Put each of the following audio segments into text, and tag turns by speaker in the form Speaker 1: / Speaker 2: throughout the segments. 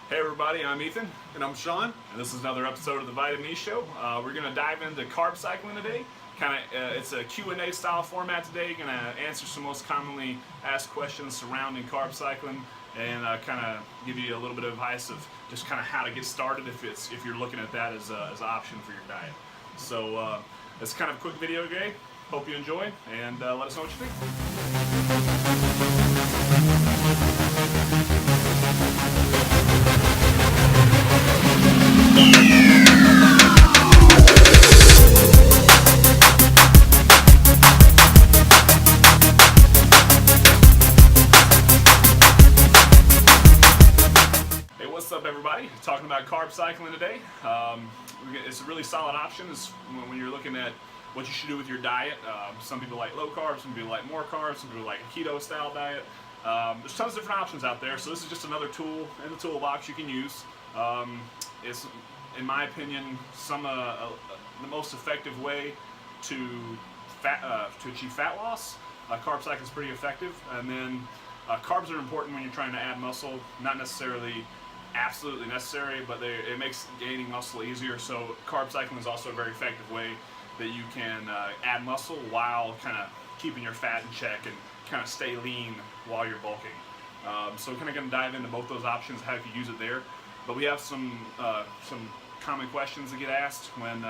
Speaker 1: Hey everybody, I'm Ethan,
Speaker 2: And I'm Sean.
Speaker 1: and this is another episode of the Vitamin Me Show. We're going to dive into carb cycling today. It's a Q&A style format today. Going to answer some most commonly asked questions surrounding carb cycling, and kind of give you a little bit of advice of just kind of how to get started if you're looking at that as an option for your diet. So it's kind of a quick video today. Hope you enjoy, and let us know what you think. Hey, what's up, everybody? Talking about carb cycling today. It's a really solid option. It's when you're looking at what you should do with your diet. Some people like low carbs, some people like more carbs, some people like a keto style diet. There's tons of different options out there, so this is just another tool in the toolbox you can use. It's, in my opinion, the most effective way to achieve fat loss. Carb cycling is pretty effective, and then carbs are important when you're trying to add muscle. Not necessarily absolutely necessary, but it makes gaining muscle easier. So carb cycling is also a very effective way that you can add muscle while kind of keeping your fat in check and kind of stay lean while you're bulking. So we're kind of going to dive into both those options, how you can use it there. But we have some common questions that get asked when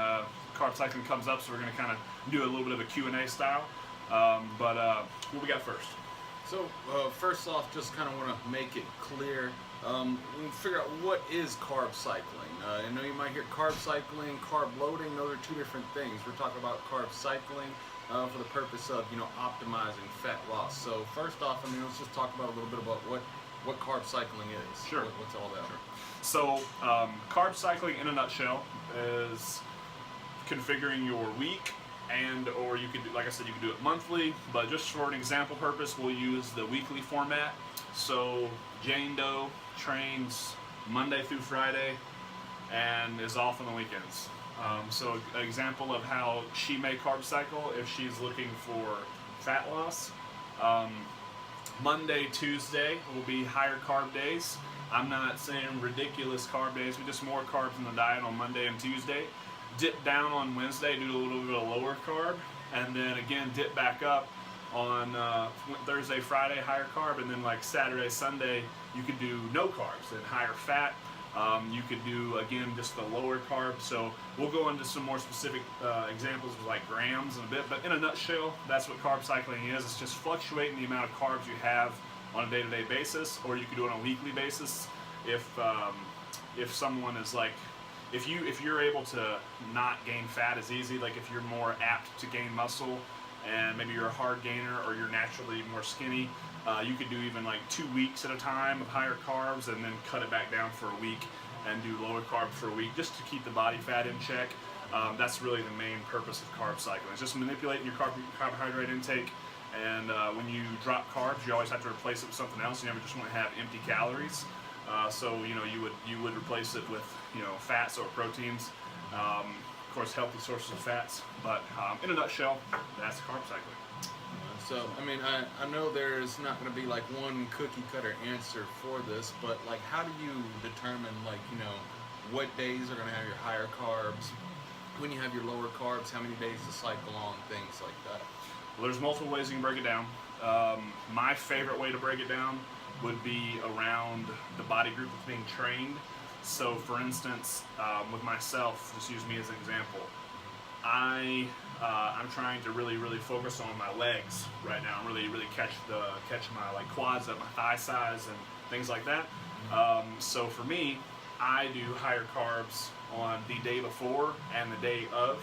Speaker 1: carb cycling comes up, so we're going to kind of do a little bit of a Q&A style. What we got first?
Speaker 2: So, first off, just kind of want to make it clear. We figure out what is carb cycling. I know you might hear carb cycling, carb loading. Those are two different things. We're talking about carb cycling for the purpose of optimizing fat loss. So, first off, let's just talk about a little bit about what carb cycling is.
Speaker 1: Sure.
Speaker 2: What's all that?
Speaker 1: Sure. So, carb cycling in a nutshell is configuring your week, or you could do, like I said, you could do it monthly, but just for an example purpose, we'll use the weekly format. So Jane Doe trains Monday through Friday and is off on the weekends. So an example of how she may carb cycle if she's looking for fat loss. Monday, Tuesday will be higher carb days. I'm not saying ridiculous carb days, but just more carbs in the diet on Monday and Tuesday. Dip down on Wednesday, do a little bit of lower carb, and then again dip back up on Thursday, Friday, higher carb, and then like Saturday, Sunday, you could do no carbs and higher fat. You could do, again, just the lower carb. So we'll go into some more specific examples of like grams in a bit, but in a nutshell, that's what carb cycling is. It's just fluctuating the amount of carbs you have on a day-to-day basis, or you could do it on a weekly basis. If someone is like, if you're able to not gain fat as easy, like if you're more apt to gain muscle and maybe you're a hard gainer or you're naturally more skinny, you could do even like 2 weeks at a time of higher carbs and then cut it back down for a week and do lower carbs for a week just to keep the body fat in check. That's really the main purpose of carb cycling. It's just manipulating your carbohydrate intake, and when you drop carbs, you always have to replace it with something else. You never just want to have empty calories. So you would replace it with fats or proteins, of course healthy sources of fats. But in a nutshell, that's carb cycling.
Speaker 2: So, I know there's not going to be like one cookie cutter answer for this, but like, how do you determine what days are going to have your higher carbs, when you have your lower carbs, how many days to cycle on, things like that?
Speaker 1: Well, there's multiple ways you can break it down. My favorite way to break it down would be around the body group that's being trained. So, for instance, with myself, just use me as an example. I'm trying to really focus on my legs right now. I'm really catch my like quads up, my thigh size, and things like that. So for me, I do higher carbs on the day before and the day of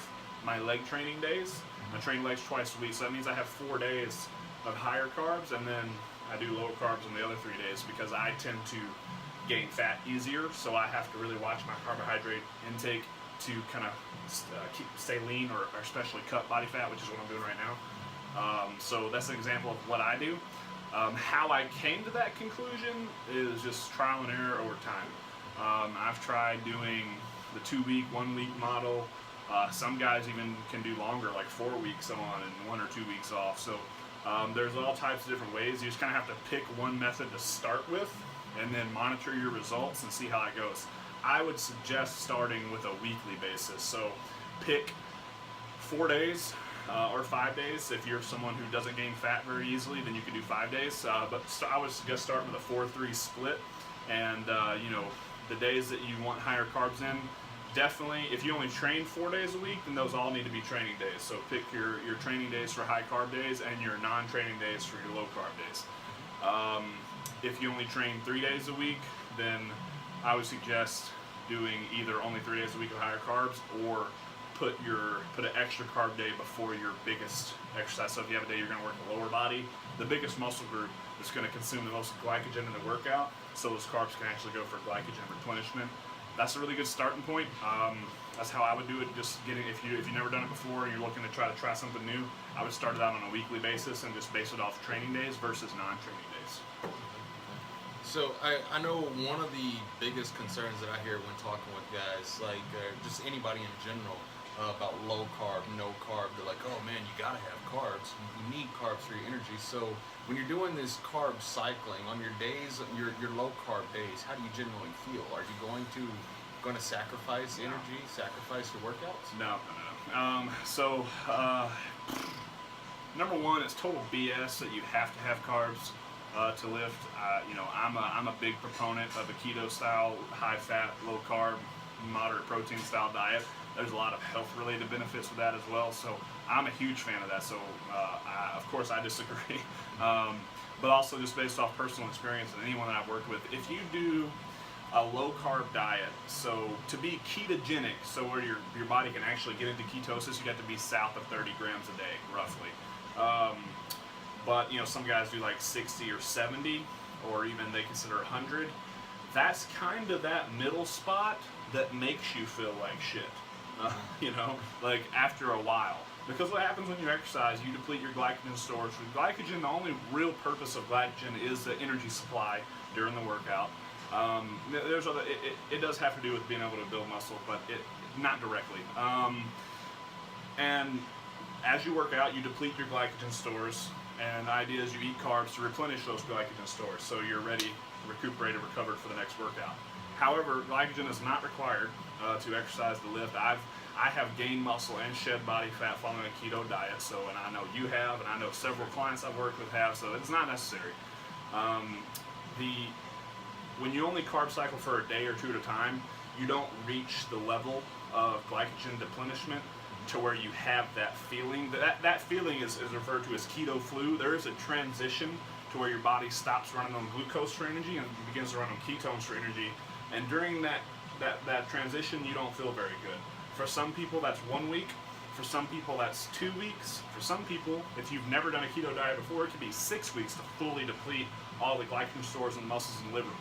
Speaker 1: my leg training days. I train legs twice a week, so that means I have 4 days of higher carbs, and then I do lower carbs on the other 3 days because I tend to gain fat easier. So I have to really watch my carbohydrate intake to kind of stay lean or especially cut body fat, which is what I'm doing right now. So that's an example of what I do. How I came to that conclusion is just trial and error over time. I've tried doing the 2-week, 1-week model. Some guys even can do longer, like 4 weeks on and 1 or 2 weeks off. So there's all types of different ways. You just kind of have to pick one method to start with, and then monitor your results and see how it goes. I would suggest starting with a weekly basis. So pick 4 days or 5 days. If you're someone who doesn't gain fat very easily, then you can do 5 days. I would suggest starting with a 4-3 split. And the days that you want higher carbs in, definitely, if you only train 4 days a week, then those all need to be training days. So pick your training days for high carb days and your non-training days for your low carb days. If you only train 3 days a week, then I would suggest doing either only 3 days a week of higher carbs, or put an extra carb day before your biggest exercise. So if you have a day you're going to work the lower body, the biggest muscle group is going to consume the most glycogen in the workout, so those carbs can actually go for glycogen replenishment. That's a really good starting point. That's how I would do it. Just if you've never done it before and you're looking to try something new, I would start it out on a weekly basis and just base it off training days versus non-training days.
Speaker 2: So I know one of the biggest concerns that I hear when talking with guys, like just anybody in general, about low carb, no carb. They're like, oh man, you gotta have carbs. You need carbs for your energy. So when you're doing this carb cycling on your days, your low carb days, how do you generally feel? Are you going to sacrifice energy, sacrifice your workouts?
Speaker 1: No. Number one, it's total BS that you have to have carbs to lift. I'm a big proponent of a keto style, high fat, low carb, moderate protein style diet. There's a lot of health related benefits with that as well. So I'm a huge fan of that. So of course I disagree. But also just based off personal experience and anyone that I've worked with, if you do a low carb diet, so to be ketogenic, so where your body can actually get into ketosis, you have to be south of 30 grams a day, roughly. But some guys do like 60 or 70, or even they consider 100. That's kind of that middle spot that makes you feel like shit. Like after a while. Because what happens when you exercise, you deplete your glycogen stores. With glycogen, the only real purpose of glycogen is the energy supply during the workout. It does have to do with being able to build muscle, but not directly. And as you work out, you deplete your glycogen stores, and the idea is you eat carbs to replenish those glycogen stores, so you're ready, recuperated, recovered for the next workout. However, glycogen is not required to exercise the lift. I have gained muscle and shed body fat following a keto diet, and I know you have, and I know several clients I've worked with have, so it's not necessary. When you only carb cycle for a day or two at a time, you don't reach the level of glycogen replenishment to where you have that feeling. That feeling is referred to as keto flu. There is a transition to where your body stops running on glucose for energy and begins to run on ketones for energy. And during that transition, you don't feel very good. For some people, that's 1 week. For some people, that's 2 weeks. For some people, if you've never done a keto diet before, it could be 6 weeks to fully deplete all the glycogen stores in the muscles and liver.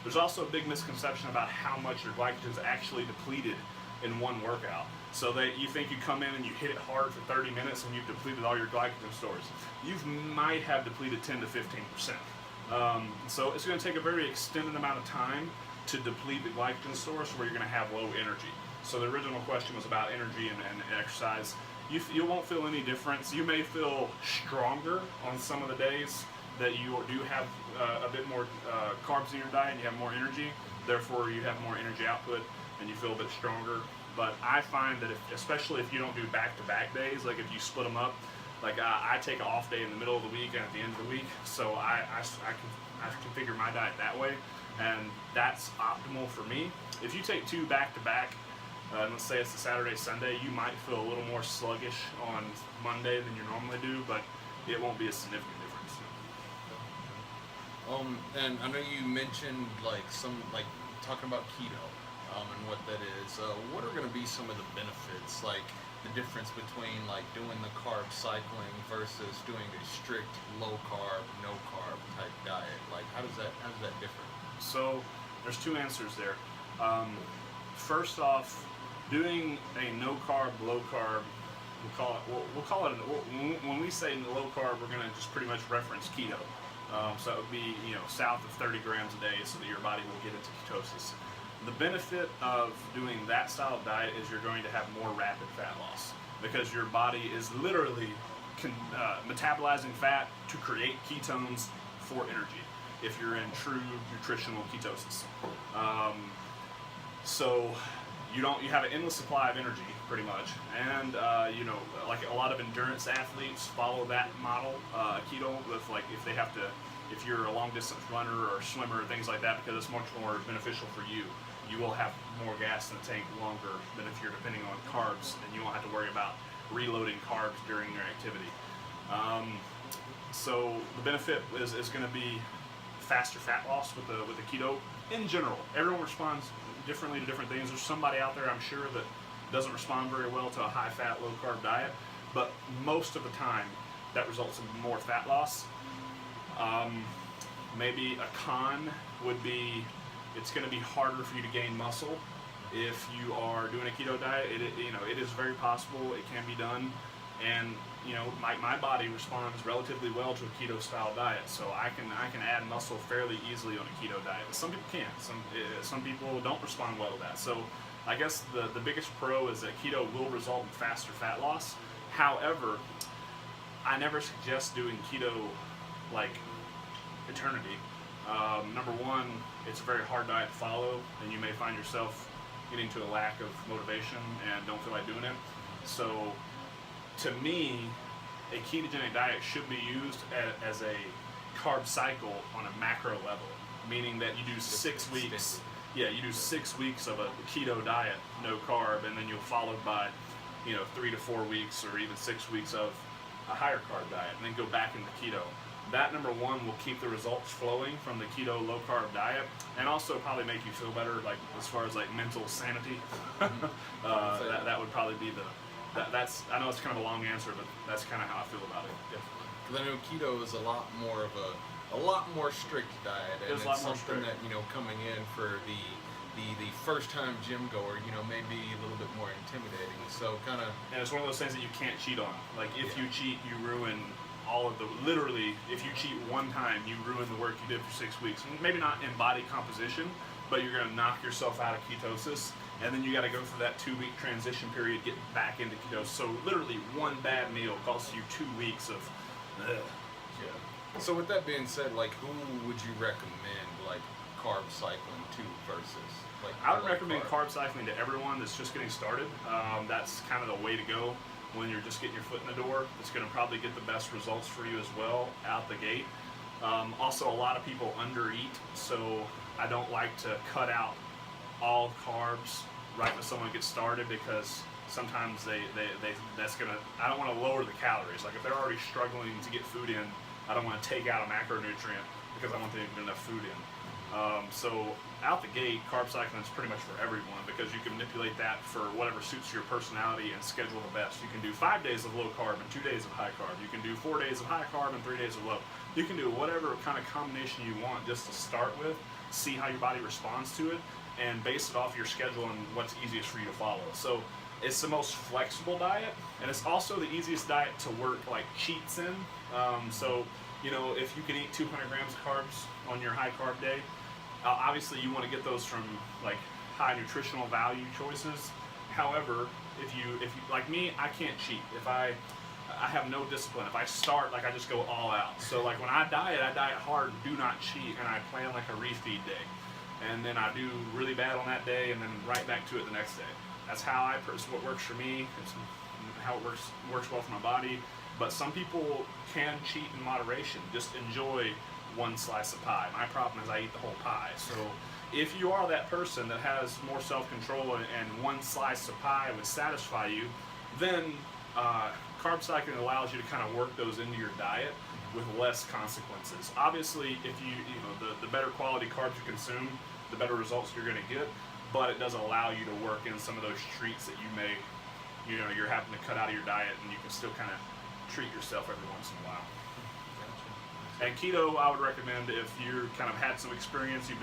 Speaker 1: There's also a big misconception about how much your glycogen is actually depleted in one workout. So that you think you come in and you hit it hard for 30 minutes and you've depleted all your glycogen stores. You might have depleted 10 to 15%. So it's going to take a very extended amount of time to deplete the glycogen stores where you're going to have low energy. So the original question was about energy and exercise. You won't feel any difference. You may feel stronger on some of the days that you do have a bit more carbs in your diet and you have more energy. Therefore, you have more energy output and you feel a bit stronger. But I find that especially if you don't do back-to-back days, like if you split them up, like I take an off day in the middle of the week and at the end of the week, so I configure my diet that way, and that's optimal for me. If you take two back-to-back, let's say it's a Saturday, Sunday, you might feel a little more sluggish on Monday than you normally do, but it won't be a significant difference.
Speaker 2: And I know you mentioned talking about keto. And what that is. What are going to be some of the benefits, like the difference between doing the carb cycling versus doing a strict low carb, no carb type diet? How does that differ?
Speaker 1: So there's two answers there. First off, doing a no carb, low carb, we'll call it when we say low carb, we're going to just pretty much reference keto. So it would be south of 30 grams a day, so that your body will get into ketosis. The benefit of doing that style of diet is you're going to have more rapid fat loss because your body is literally metabolizing fat to create ketones for energy. if you're in true nutritional ketosis. So you have an endless supply of energy, pretty much, and like a lot of endurance athletes follow that model, keto, with like if you're a long distance runner or swimmer or things like that, because it's much more beneficial for you. You will have more gas in the tank longer than if you're depending on carbs, and you won't have to worry about reloading carbs during your activity. So the benefit is going to be faster fat loss with the keto in general. Everyone responds differently to different things. There's somebody out there, I'm sure, that doesn't respond very well to a high fat, low carb diet, but most of the time that results in more fat loss. Maybe a con would be it's going to be harder for you to gain muscle if you are doing a keto diet. It is very possible, it can be done, and my body responds relatively well to a keto style diet, so I can add muscle fairly easily on a keto diet. But some people can't. Some people don't respond well to that. So I guess the biggest pro is that keto will result in faster fat loss. However, I never suggest doing keto like eternity. Number one, it's a very hard diet to follow, and you may find yourself getting to a lack of motivation and don't feel like doing it. So to me, a ketogenic diet should be used as a carb cycle on a macro level, meaning that you do 6 weeks. Yeah, you do 6 weeks of a keto diet, no carb, and then you'll followed by 3 to 4 weeks or even 6 weeks of a higher carb diet, and then go back into keto. That, number one, will keep the results flowing from the keto low carb diet, and also probably make you feel better, like as far as like mental sanity. That would probably be that's I know it's kind of a long answer, but that's kind of how I feel about it.
Speaker 2: Definitely, because I know keto is a lot more strict diet, and it's something that coming in for the first time gym goer, may be a little bit more intimidating. So kind of,
Speaker 1: and it's one of those things that you can't cheat on. Like if you cheat, you ruin all of literally, if you cheat one time, you ruin the work you did for 6 weeks. Maybe not in body composition, but you're going to knock yourself out of ketosis, and then you got to go through that 2 week transition period, get back into ketosis. So literally one bad meal costs you 2 weeks of
Speaker 2: Yeah. So with that being said, like, who would you recommend like carb cycling to versus like?
Speaker 1: I would recommend carb cycling to everyone that's just getting started. That's kind of the way to go when you're just getting your foot in the door. It's going to probably get the best results for you as well out the gate. Also, a lot of people undereat, so I don't like to cut out all carbs right when someone gets started, because sometimes I don't want to lower the calories. Like if they're already struggling to get food in, I don't want to take out a macronutrient because I want them to get enough food in. So out the gate, carb cycling is pretty much for everyone, because you can manipulate that for whatever suits your personality and schedule the best. You can do 5 days of low carb and 2 days of high carb. You can do 4 days of high carb and 3 days of low. You can do whatever kind of combination you want just to start with, see how your body responds to it, and base it off your schedule and what's easiest for you to follow. So it's the most flexible diet, and it's also the easiest diet to work like cheats in. So if you can eat 200 grams of carbs on your high carb day, obviously you want to get those from like high nutritional value choices. However, if you like me, I can't cheat. If I have no discipline. If I start, like, I just go all out. So like when I diet hard, do not cheat, and I plan like a refeed day, and then I do really bad on that day, and then right back to it the next day. That's how it's what works for me. It's how it works well for my body. But some people can cheat in moderation. Just enjoy one slice of pie. My problem is I eat the whole pie. So if you are that person that has more self-control and one slice of pie would satisfy you, then carb cycling allows you to kind of work those into your diet with less consequences. Obviously, if the better quality carbs you consume, the better results you're going to get, but it does allow you to work in some of those treats that you're having to cut out of your diet, and you can still kind of treat yourself every once in a while. And keto, I would recommend if you kind of had some experience, you've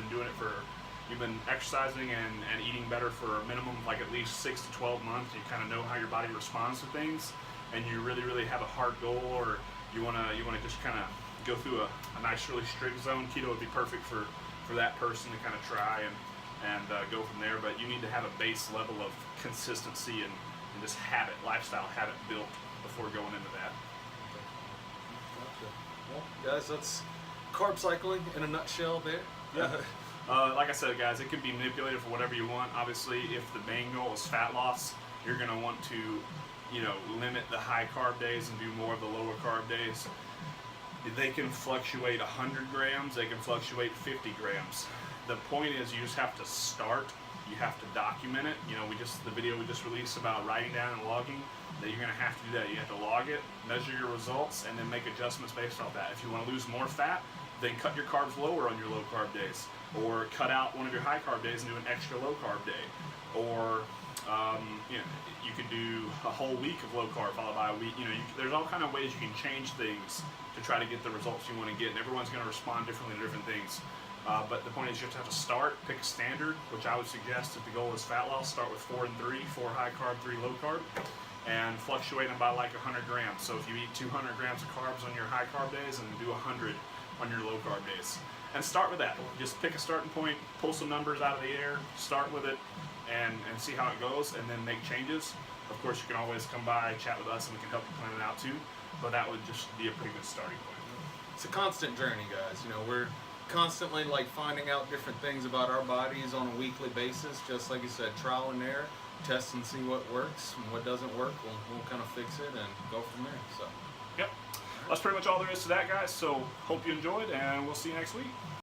Speaker 1: been exercising and eating better for a minimum like at least 6 to 12 months. You kind of know how your body responds to things, and you really, really have a hard goal, or you wanna just kind of go through a nice, really strict zone. Keto would be perfect for that person to kind of try and go from there. But you need to have a base level of consistency and this lifestyle habit built before going into that.
Speaker 2: Gotcha. Well, guys, that's carb cycling in a nutshell there.
Speaker 1: Yeah. Like I said, guys, it can be manipulated for whatever you want. Obviously, if the main goal is fat loss, you're going to want to, limit the high carb days and do more of the lower carb days. They can fluctuate 100 grams, they can fluctuate 50 grams. The point is, you just have to start. You have to document it. The video we just released about writing down and logging, that you're going to have to do that. You have to log it, measure your results, and then make adjustments based off that. If you want to lose more fat, then cut your carbs lower on your low carb days, or cut out one of your high carb days and do an extra low carb day, or you could do a whole week of low carb followed by a week. There's all kind of ways you can change things to try to get the results you want to get, and everyone's going to respond differently to different things. But the point is, you just have to start, pick a standard, which I would suggest if the goal is fat loss, start with 4 and 3, 4 high carb, 3 low carb, and fluctuate them by like 100 grams. So if you eat 200 grams of carbs on your high carb days, and do 100 on your low carb days. And start with that. Just pick a starting point, pull some numbers out of the air, start with it, and see how it goes, and then make changes. Of course, you can always come by, chat with us, and we can help you plan it out too. But that would just be a pretty good starting point.
Speaker 2: It's a constant journey, guys. We're constantly finding out different things about our bodies on a weekly basis. Just like you said, trial and error, test and see what works, and what doesn't work, we'll kind of fix it and go from there. So.
Speaker 1: Yep. That's pretty much all there is to that, guys. So hope you enjoyed, and we'll see you next week.